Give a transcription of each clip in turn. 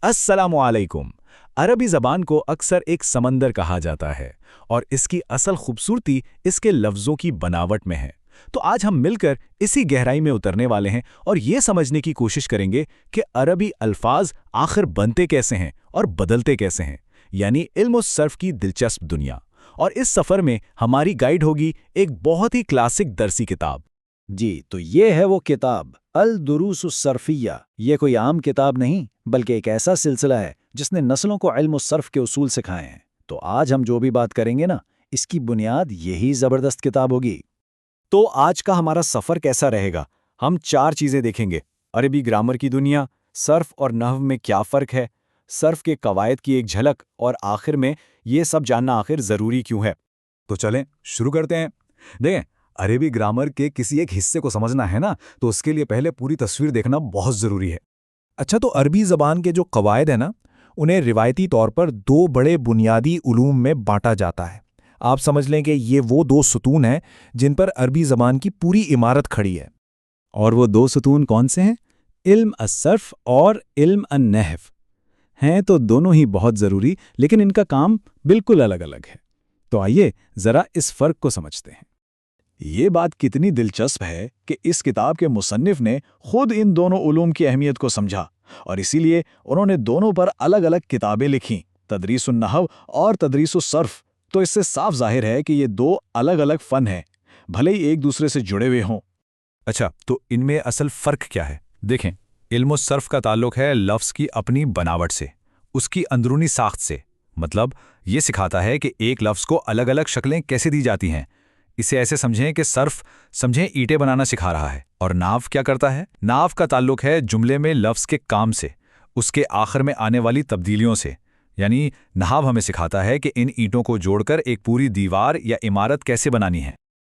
अस्सलामुअलैकुम। अरबी ज़बान को अक्सर एक समंदर कहा जाता है और इसकी असल खूबसूरती इसके लफ्ज़ों की बनावट में है। तो आज हम मिलकर इसी गहराई में उतरने वाले हैं और ये समझने की कोशिश करेंगे कि अरबी अल्फाज आखिर बनते कैसे हैं और बदलते कैसे हैं, यानी इल्म सर्फ की दिलचस्प दुनिया। और इस सफ़र में हमारी गाइड होगी एक बहुत ही क्लासिक दरसी किताब। जी, तो ये है वो किताब अल-दुरूस-उस-सर्फिया। ये कोई आम किताब नहीं, बल्कि एक ऐसा सिलसिला है जिसने नस्लों को इल्म सर्फ के उसूल सिखाए हैं। तो आज हम जो भी बात करेंगे ना, इसकी बुनियाद यही ज़बरदस्त किताब होगी। तो आज का हमारा सफ़र कैसा रहेगा? हम 4 चीज़ें देखेंगे। अरबी ग्रामर की दुनिया, सर्फ और नहव में क्या फ़र्क है, सर्फ के कवायद की एक झलक और आखिर में ये सब जानना आखिर ज़रूरी क्यों है। तो चलें शुरू करते हैं। देखें, अरेबी ग्रामर के किसी एक हिस्से को समझना है ना, तो उसके लिए पहले पूरी तस्वीर देखना बहुत ज़रूरी है। अच्छा, तो अरबी ज़बान के जो कवायद है ना, उन्हें रिवायती तौर पर 2 बड़े बुनियादी उलूम में बांटा जाता है। आप समझ लें कि ये वो 2 सुतून हैं जिन पर अरबी ज़बान की पूरी इमारत खड़ी है। और वो 2 सुतून कौन से हैं? इल्म अस-सर्फ और इल्म अन-नहव। हैं तो दोनों ही बहुत ज़रूरी, लेकिन इनका काम बिल्कुल अलग-अलग है। तो आइए ज़रा इस फ़र्क को समझते हैं। ये बात कितनी दिलचस्प है कि इस किताब के मुसन्निफ ने खुद इन दोनों उलूम की अहमियत को समझा और इसीलिए उन्होंने दोनों पर अलग-अलग किताबें लिखीं, तदरीस-उन-नहव और तदरीस-उस-सर्फ। तो इससे साफ जाहिर है कि ये 2 अलग-अलग फ़न हैं, भले ही एक दूसरे से जुड़े हुए हों। अच्छा, तो इनमें असल फ़र्क क्या है? देखें, इल्म सर्फ का ताल्लुक है लफ्ज़ की अपनी बनावट से, उसकी अंदरूनी साख्त से। मतलब ये सिखाता है कि एक लफ्ज़ को अलग-अलग शक्लें कैसे दी जाती हैं। इसे ऐसे समझें कि सर्फ समझें ईंटें बनाना सिखा रहा है, और नाव क्या करता है? नाव का ताल्लुक है जुमले में लफ्ज़ के काम से, उसके आखिर में आने वाली तब्दीलियों से। यानी नहाव हमें सिखाता है कि इन ईंटों को जोड़कर एक पूरी दीवार या इमारत कैसे बनानी है।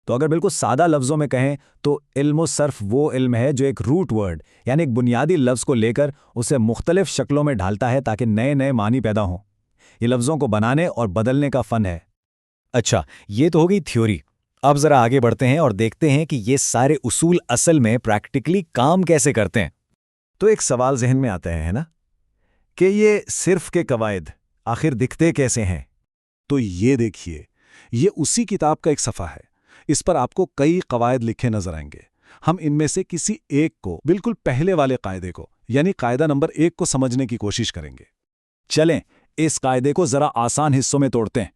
तो अगर बिल्कुल सादा लफ्ज़ों में कहें तो इल्म सर्फ वो इल्म है जो एक रूट वर्ड यानी एक बुनियादी लफ्ज़ को लेकर उसे मुख्तलिफ शक्लों में ढालता है ताकि नए नए मानी पैदा हों। ये लफ्ज़ों को बनाने और बदलने का फ़न है। अच्छा, ये तो हो गई थ्योरी। अब ज़रा आगे बढ़ते हैं और देखते हैं कि ये सारे उसूल असल में प्रैक्टिकली काम कैसे करते हैं। तो एक सवाल जहन में आता है ना, कि ये सिर्फ के कवायद आखिर दिखते कैसे हैं? तो ये देखिए, ये उसी किताब का एक सफ़ा है। इस पर आपको कई कवायद लिखे नजर आएंगे। हम इनमें से किसी एक को, बिल्कुल पहले वाले कायदे को, यानी कायदा नंबर 1 को समझने की कोशिश करेंगे। चलें, इस कायदे को ज़रा आसान हिस्सों में तोड़ते हैं।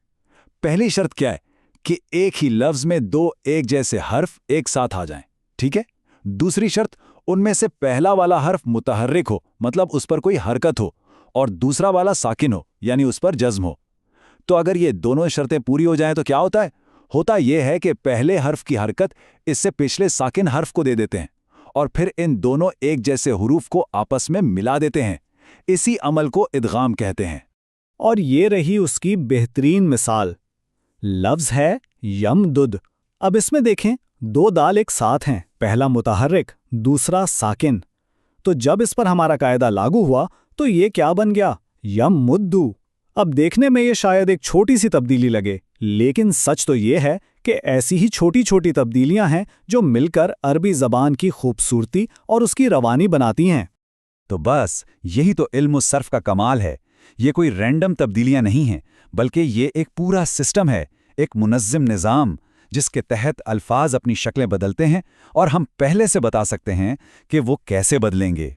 पहली शर्त क्या है कि एक ही लफ्ज़ में 2 एक जैसे हर्फ एक साथ आ जाएं, ठीक है? दूसरी शर्त, उनमें से पहला वाला हर्फ मुतहर्रिक हो, मतलब उस पर कोई हरकत हो, और दूसरा वाला साकिन हो, यानी उस पर जज्म हो। तो अगर ये दोनों शर्तें पूरी हो जाएं तो क्या होता है? होता यह है कि पहले हर्फ की हरकत इससे पिछले साकिन हर्फ को दे देते हैं और फिर इन दोनों एक जैसे हुरूफ को आपस में मिला देते हैं। इसी अमल को इदगाम कहते हैं। और ये रही उसकी बेहतरीन मिसाल। लफ्ज़ है यमदुद। अब इसमें देखें, 2 दाल एक साथ हैं, पहला मुतहर्रिक, दूसरा साकिन। तो जब इस पर हमारा कायदा लागू हुआ तो ये क्या बन गया? यममुद्दु। अब देखने में ये शायद एक छोटी सी तब्दीली लगे, लेकिन सच तो ये है कि ऐसी ही छोटी छोटी तब्दीलियां हैं जो मिलकर अरबी ज़बान की खूबसूरती और उसकी रवानी बनाती हैं। तो बस यही तो इल्म सर्फ का कमाल है। ये कोई रैंडम तब्दीलियां नहीं हैं, बल्कि ये एक पूरा सिस्टम है, एक मुनज़्ज़म निज़ाम जिसके तहत अल्फाज अपनी शक्लें बदलते हैं और हम पहले से बता सकते हैं कि वो कैसे बदलेंगे।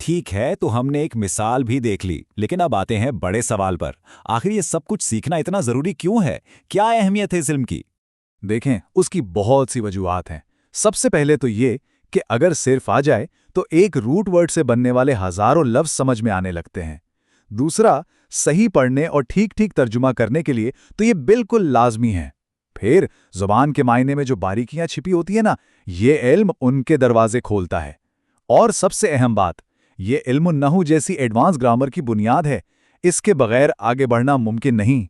ठीक है, तो हमने एक मिसाल भी देख ली, लेकिन अब आते हैं बड़े सवाल पर। आखिर ये सब कुछ सीखना इतना ज़रूरी क्यों है? क्या अहमियत है इस इल्म की? देखें, उसकी बहुत सी वजूहात हैं। सबसे पहले तो ये कि अगर सिर्फ आ जाए तो एक रूट वर्ड से बनने वाले हज़ारों लफ्ज़ समझ में आने लगते हैं। दूसरा, सही पढ़ने और ठीक-ठीक तर्जुमा करने के लिए तो ये बिल्कुल लाजमी है। फिर ज़ुबान के मायने में जो बारीकियां छिपी होती है ना, ये इल्म उनके दरवाजे खोलता है। और सबसे अहम बात, ये इल्म नहू जैसी एडवांस ग्रामर की बुनियाद है। इसके बगैर आगे बढ़ना मुमकिन नहीं।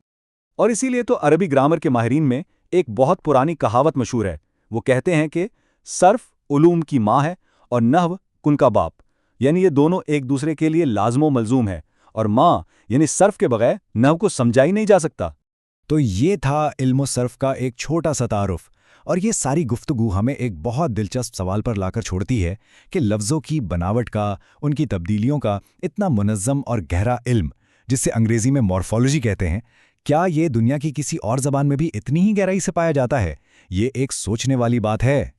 और इसीलिए तो अरबी ग्रामर के माहिरीन में एक बहुत पुरानी कहावत मशहूर है। वो कहते हैं कि सर्फ उलूम की माँ है और नहव कुन का बाप, यानी ये दोनों एक दूसरे के लिए लाजमो मलजूम है, और माँ यानी सर्फ के बगैर नहव को समझा ही नहीं जा सकता। तो ये था इल्म सर्फ का एक छोटा सा तारुफ। और ये सारी गुफ्तगू हमें एक बहुत दिलचस्प सवाल पर लाकर छोड़ती है कि लफ्ज़ों की बनावट का, उनकी तब्दीलियों का इतना मुनज़्ज़म और गहरा इल्म, जिसे अंग्रेज़ी में मॉर्फोलॉजी कहते हैं, क्या ये दुनिया की किसी और ज़बान में भी इतनी ही गहराई से पाया जाता है? ये एक सोचने वाली बात है।